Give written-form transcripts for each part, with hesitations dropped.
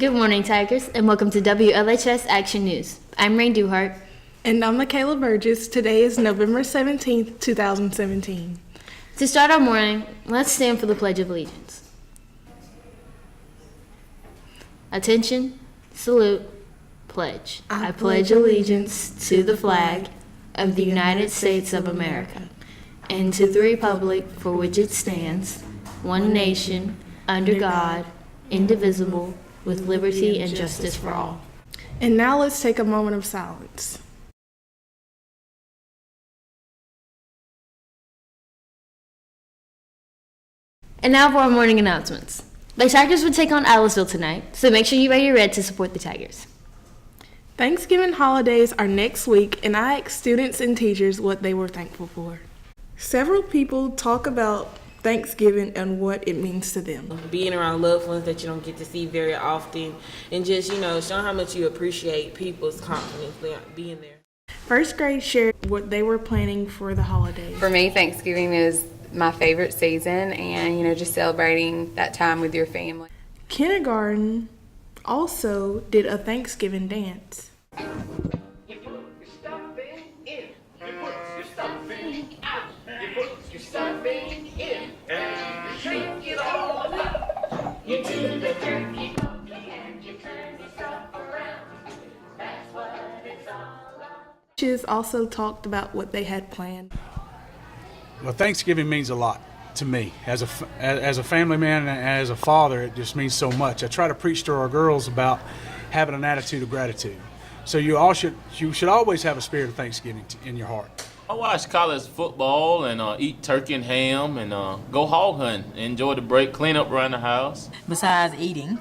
Good morning, Tigers, and welcome to WLHS Action News. I'm Rain Duhart. And I'm Michaela Burgess. Today is November 17th, 2017. To start our morning, let's stand for the Pledge of Allegiance. Attention, salute, pledge. I pledge allegiance to the flag of the United States of America and to the republic for which it stands, one nation, under God, indivisible, with liberty and justice for all. And now let's take a moment of silence. And now for our morning announcements. The Tigers would take on Aliceville tonight, so make sure you wear your red to support the Tigers. Thanksgiving holidays are next week, and I asked students and teachers what they were thankful for. Several people talk about Thanksgiving and what it means to them. Being around loved ones that you don't get to see very often, and just, showing how much you appreciate people's confidence being there. First grade shared what they were planning for the holidays. For me, Thanksgiving is my favorite season, and just celebrating that time with your family. Kindergarten also did a Thanksgiving dance. Teachers also talked about what they had planned. Well, Thanksgiving means a lot to me. As a family man and as a father, it just means so much. I try to preach to our girls about having an attitude of gratitude. So you should always have a spirit of Thanksgiving in your heart. I watch college football and eat turkey and ham and go hog hunting. Enjoy the break, clean up around the house. Besides eating,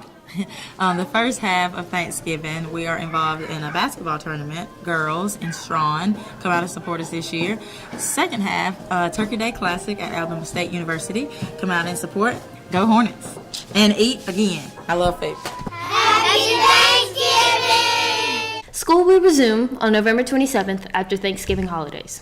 the first half of Thanksgiving, we are involved in a basketball tournament. Girls in Strawn come out and support us this year. Second half, Turkey Day Classic at Alabama State University. Come out and support. Go Hornets. And eat again. I love food. Happy Thanksgiving! School will resume on November 27th after Thanksgiving holidays.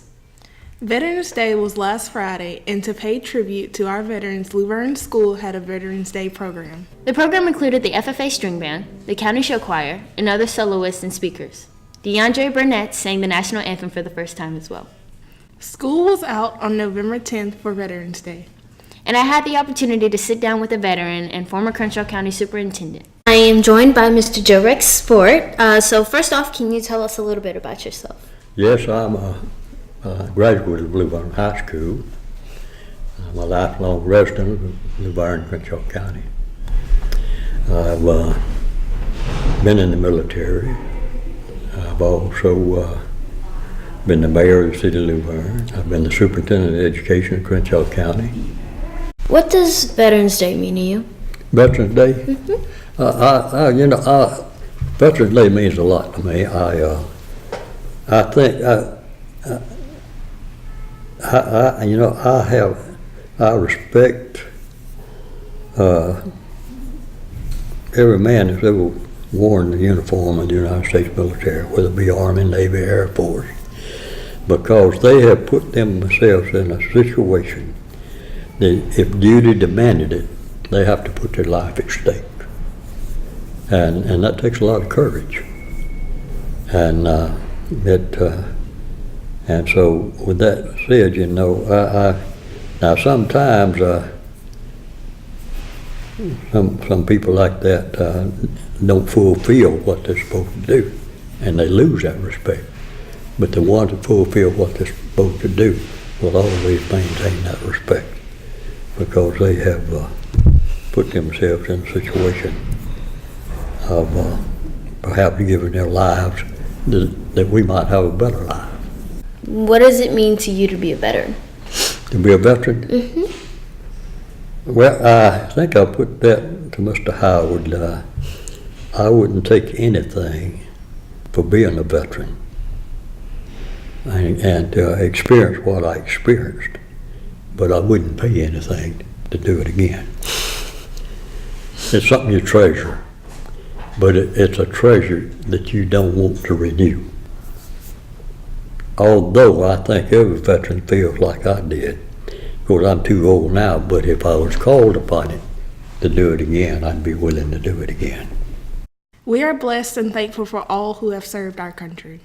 Veterans Day was last Friday, and to pay tribute to our veterans, Luverne School had a Veterans Day program. The program included the FFA String Band, the County Show Choir, and other soloists and speakers. DeAndre Burnett sang the national anthem for the first time as well. School was out on November 10th for Veterans Day. And I had the opportunity to sit down with a veteran and former Crenshaw County Superintendent. I am joined by Mr. Joe Rex Sport. So first off, can you tell us a little bit about yourself? Yes, I'm a graduate of Luverne High School. I'm a lifelong resident of Luverne, Crenshaw County. I've been in the military. I've also been the mayor of the city of Luverne. I've been the superintendent of education in Crenshaw County. What does Veterans Day mean to you? Veterans Day? Mm-hmm. Veterans Day means a lot to me. I think I respect every man that's ever worn the uniform of the United States military, whether it be Army, Navy, Air Force, because they have put themselves in a situation that if duty demanded it, they have to put their life at stake. And that takes a lot of courage. And and so with that said, now sometimes some people like that don't fulfill what they're supposed to do, and they lose that respect. But the ones that fulfill what they're supposed to do will always maintain that respect, because they have put themselves in a situation of perhaps giving their lives that we might have a better life. What does it mean to you to be a veteran? To be a veteran? Mm-hmm. Well, I think I'll put that to Mr. Howard. I wouldn't take anything for being a veteran and experience what I experienced, but I wouldn't pay anything to do it again. It's something you treasure, but it's a treasure that you don't want to renew. Although I think every veteran feels like I did, because I'm too old now, but if I was called upon it to do it again, I'd be willing to do it again. We are blessed and thankful for all who have served our country.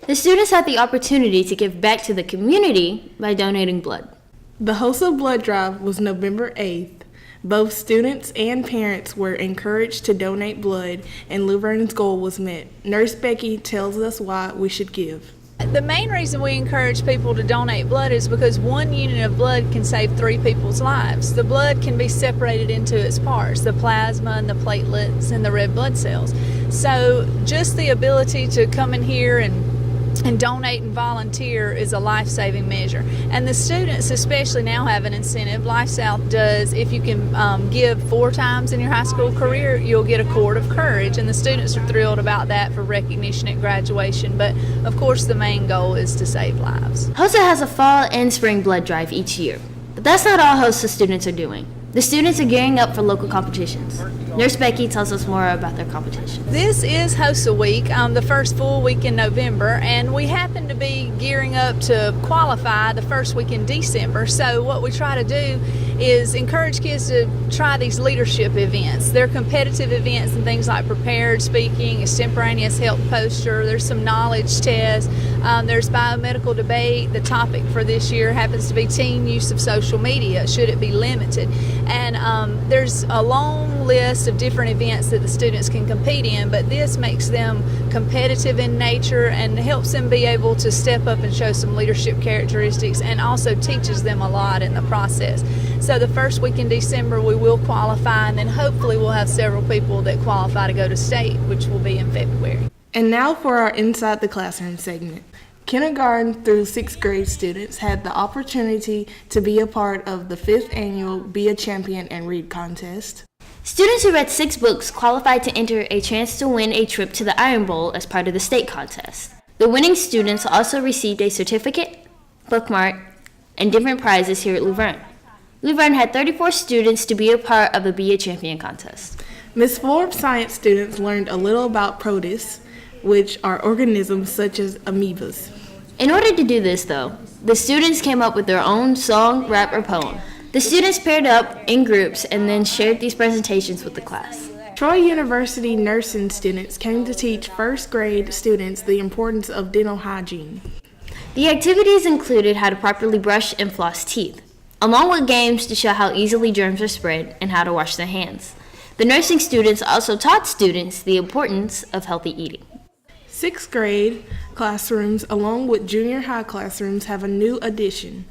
The students had the opportunity to give back to the community by donating blood. The HOSA blood drive was November 8th. Both students and parents were encouraged to donate blood, and Luverne's goal was met. Nurse Becky tells us why we should give. The main reason we encourage people to donate blood is because 1 unit of blood can save 3 people's lives. The blood can be separated into its parts, the plasma and the platelets and the red blood cells. So just the ability to come in here and donate and volunteer is a life-saving measure. And the students especially now have an incentive. Life South does, if you can give 4 times in your high school career, you'll get a cord of courage. And the students are thrilled about that for recognition at graduation. But of course the main goal is to save lives. HOSA has a fall and spring blood drive each year. But that's not all HOSA students are doing. The students are gearing up for local competitions. Nurse Becky tells us more about their competition. This is HOSA week, the first full week in November, and we happen to be gearing up to qualify the first week in December. So what we try to do is encourage kids to try these leadership events. They're competitive events and things like prepared speaking, extemporaneous health poster, there's some knowledge tests, there's biomedical debate. The topic for this year happens to be teen use of social media, should it be limited? And there's a long list of different events that the students can compete in, but this makes them competitive in nature and helps them be able to step up and show some leadership characteristics, and also teaches them a lot in the process. So the first week in December we will qualify, and then hopefully we'll have several people that qualify to go to state, which will be in February. And now for our Inside the Classroom segment. Kindergarten through 6th grade students had the opportunity to be a part of the 5th annual Be a Champion and Read contest. Students who read 6 books qualified to enter a chance to win a trip to the Iron Bowl as part of the state contest. The winning students also received a certificate, bookmark, and different prizes here at Luverne. Luverne had 34 students to be a part of the Be a Champion contest. Ms. Forbes' science students learned a little about protists, which are organisms such as amoebas. In order to do this, though, the students came up with their own song, rap, or poem. The students paired up in groups and then shared these presentations with the class. Troy University nursing students came to teach 1st grade students the importance of dental hygiene. The activities included how to properly brush and floss teeth, along with games to show how easily germs are spread and how to wash their hands. The nursing students also taught students the importance of healthy eating. 6th grade classrooms, along with junior high classrooms, have a new addition.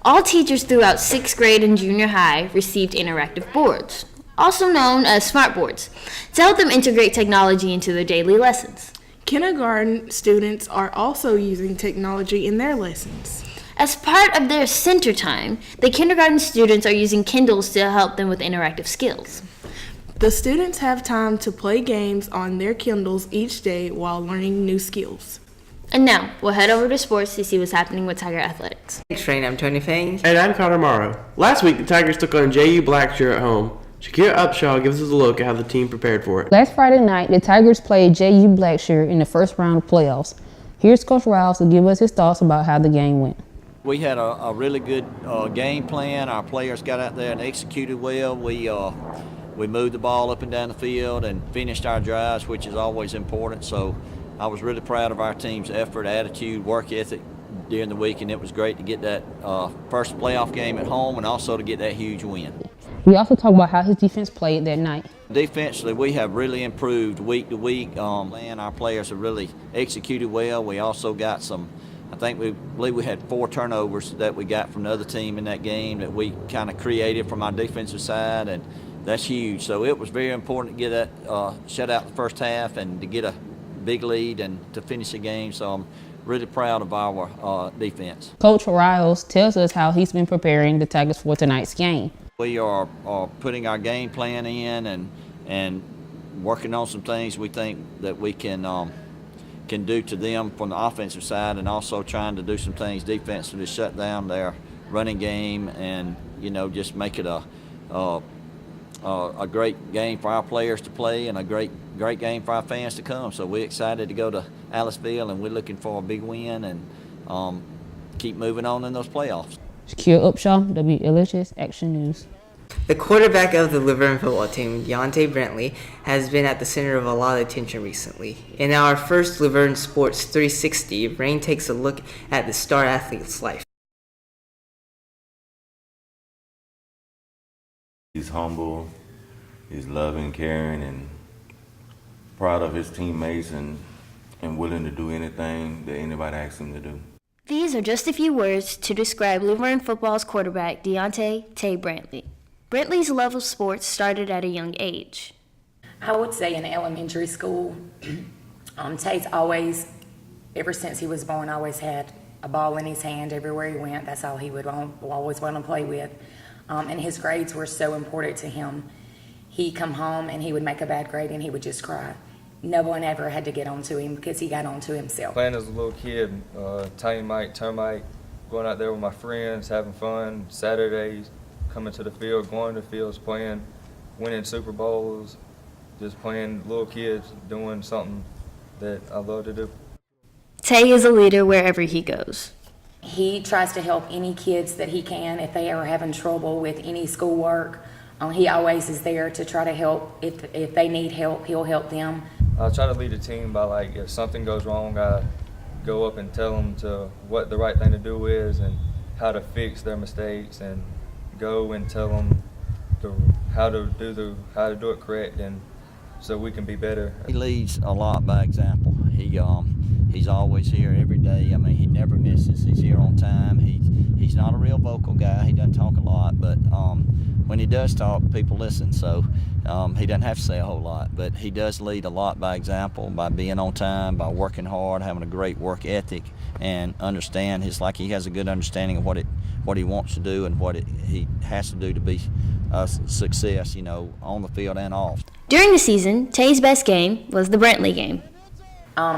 All teachers throughout 6th grade and junior high received interactive boards, also known as smart boards, to help them integrate technology into their daily lessons. Kindergarten students are also using technology in their lessons. As part of their center time, the kindergarten students are using Kindles to help them with interactive skills. The students have time to play games on their Kindles each day while learning new skills. And now, we'll head over to sports to see what's happening with Tiger Athletics. Thanks, Train. I'm Tony Fain. And I'm Connor Morrow. Last week, the Tigers took on JU Blackshear at home. Shakira Upshaw gives us a look at how the team prepared for it. Last Friday night, the Tigers played JU Blackshear in the first round of playoffs. Here's Coach Riles to give us his thoughts about how the game went. We had a really good game plan. Our players got out there and executed well. We moved the ball up and down the field and finished our drives, which is always important. So I was really proud of our team's effort, attitude, work ethic during the week, and it was great to get that first playoff game at home and also to get that huge win. We also talked about how his defense played that night. Defensively, we have really improved week to week, and our players have really executed well. We also got I believe we had 4 turnovers that we got from the other team in that game that we kind of created from our defensive side, and that's huge. So it was very important to get that shutout the first half and to get a big lead and to finish the game. So I'm really proud of our defense. Coach Riles tells us how he's been preparing the Tigers for tonight's game. We are putting our game plan in and working on some things we think that we can do to them from the offensive side, and also trying to do some things defensively to shut down their running game and just make it a great game for our players to play and a great game for our fans to come. So we're excited to go to Aliceville, and we're looking for a big win and keep moving on in those playoffs. Shakira Upshaw, WLHS Action News. The quarterback of the Luverne football team, Deontay Brentley, has been at the center of a lot of attention recently. In our first Luverne Sports 360, Rain takes a look at the star athlete's life. He's humble, he's loving, caring, and proud of his teammates and willing to do anything that anybody asks him to do. These are just a few words to describe Luverne football's quarterback, Deontay "Tay" Brantley. Brantley's love of sports started at a young age. I would say in elementary school, Tay's always, ever since he was born, always had a ball in his hand everywhere he went. That's all he would always want to play with. And his grades were so important to him. He'd come home and he would make a bad grade and he would just cry. No one ever had to get on to him because he got on to himself. Playing as a little kid, termite, going out there with my friends, having fun, Saturdays, coming to the field, going to the fields, playing, winning Super Bowls, just playing little kids, doing something that I love to do. Tay is a leader wherever he goes. He tries to help any kids that he can if they are having trouble with any schoolwork. He always is there to try to help. If they need help, he'll help them. I try to lead the team by, like, if something goes wrong, I go up and tell them what the right thing to do is and how to fix their mistakes, and go and tell them how to do it correct, and so we can be better. He leads a lot by example. He's always here every day. I mean, he never misses. He's here on time. He's not a real vocal guy. He doesn't talk a lot, but when he does talk, people listen. So he doesn't have to say a whole lot, but he does lead a lot by example, by being on time, by working hard, having a great work ethic, and understand. It's like he has a good understanding of what he wants to do and what he has to do to be a success, on the field and off. During the season, Tay's best game was the Brantley game.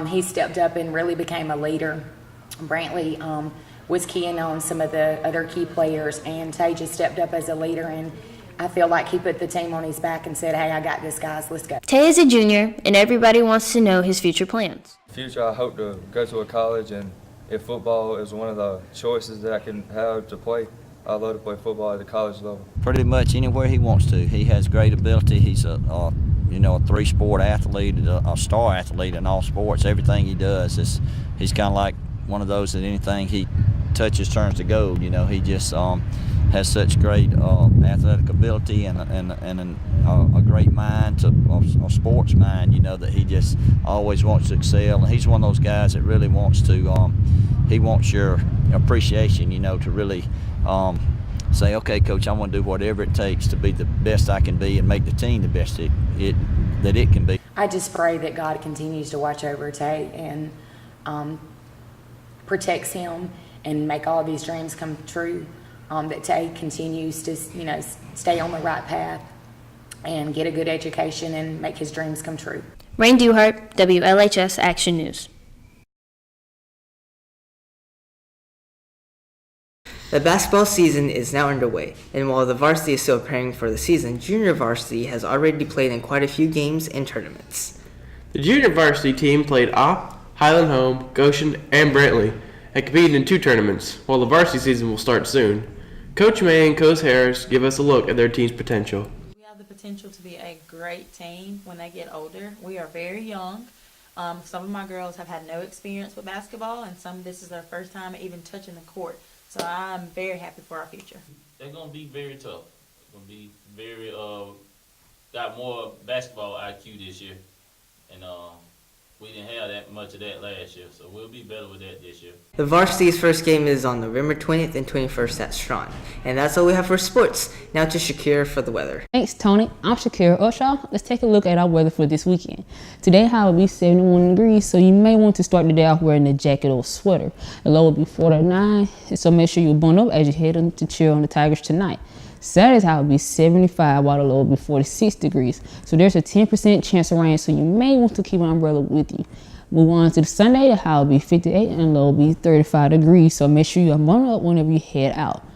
He stepped up and really became a leader. Brantley was keying on some of the other key players, and Tay just stepped up as a leader, and I feel like he put the team on his back and said, "Hey, I got this, guys, let's go." Tay is a junior, and everybody wants to know his future plans. Future, I hope to go to a college, and if football is one of the choices that I can have to play, I'd love to play football at the college level. Pretty much anywhere he wants to. He has great ability. He's a three-sport athlete, a star athlete in all sports. Everything he does, he's kind of like one of those that anything he touches turns to gold. He just has such great athletic ability and a great mind, a sports mind, that he just always wants to excel. And he's one of those guys that really wants to, he wants your appreciation, to really say, okay, coach, I want to do whatever it takes to be the best I can be and make the team the best that it can be. I just pray that God continues to watch over Tay and protects him and make all these dreams come true. That Tay continues to, stay on the right path and get a good education and make his dreams come true. Rain Duhart, WLHS Action News. The basketball season is now underway, and while the varsity is still preparing for the season, junior varsity has already played in quite a few games and tournaments. The junior varsity team played Opp, Highland Home, Goshen, and Brantley, and competed in 2 tournaments, while the varsity season will start soon. Coach May and Coach Harris give us a look at their team's potential. We have the potential to be a great team when they get older. We are very young. Some of my girls have had no experience with basketball, and some this is their first time even touching the court. So I'm very happy for our future. They're going to be very tough. They're going to be very, got more basketball IQ this year. And we didn't have that much of that last year, so we'll be better with that this year. The varsity's first game is on November 20th and 21st at Strawn. And that's all we have for sports. Now to Shakira for the weather. Thanks, Tony. I'm Shakira Ushaw. Let's take a look at our weather for this weekend. Today, high will be 71 degrees, so you may want to start the day off wearing a jacket or sweater. The low will be 49, so make sure you bundle up as you head to cheer on the Tigers tonight. Saturday's high will be 75, while the low will be 46 degrees. So there's a 10% chance of rain, so you may want to keep an umbrella with you. Move on to the Sunday, the high will be 58 and the low will be 35 degrees. So make sure you are bundled up whenever you head out.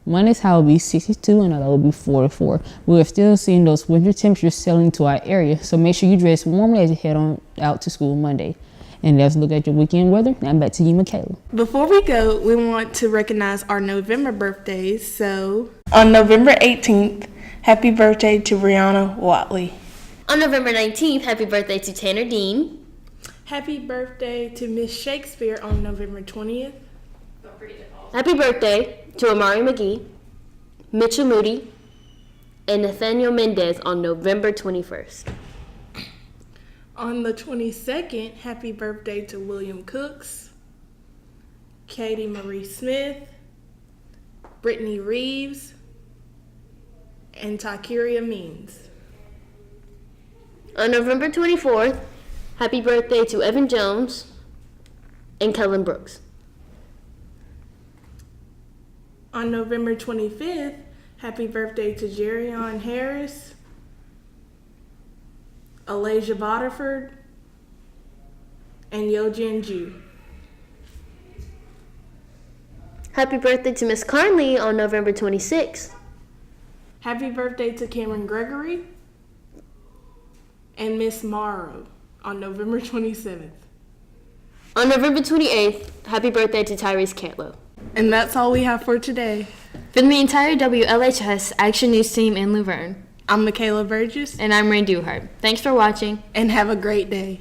Monday's high will be 62 and the low will be 44. We are still seeing those winter temperatures settling to our area, so make sure you dress warmly as you head on out to school Monday. And let's look at your weekend weather. Now back to you, Michaela. Before we go, we want to recognize our November birthdays. So on November 18th, Happy birthday to Brianna Watley. On November 19th, happy birthday to Tanner Dean. Happy birthday to Miss Shakespeare on November 20th. Happy birthday to Amari McGee, Mitchell Moody, and Nathaniel Mendez on November 21st. On the 22nd, happy birthday to William Cooks, Katie Marie Smith, Brittany Reeves, and Takiria Means. On November 24th, happy birthday to Evan Jones and Kellen Brooks. On November 25th, happy birthday to Jerion Harris, Alasia Boterford, and Yojin Ju. Happy birthday to Miss Carnley on November 26th. Happy birthday to Cameron Gregory and Miss Morrow on November 27th. On November 28th, happy birthday to Tyrese Cantlow. And that's all we have for today. From the entire WLHS Action News team in Luverne, I'm Michaela Burgess. And I'm Ray Duhart. Thanks for watching. And have a great day.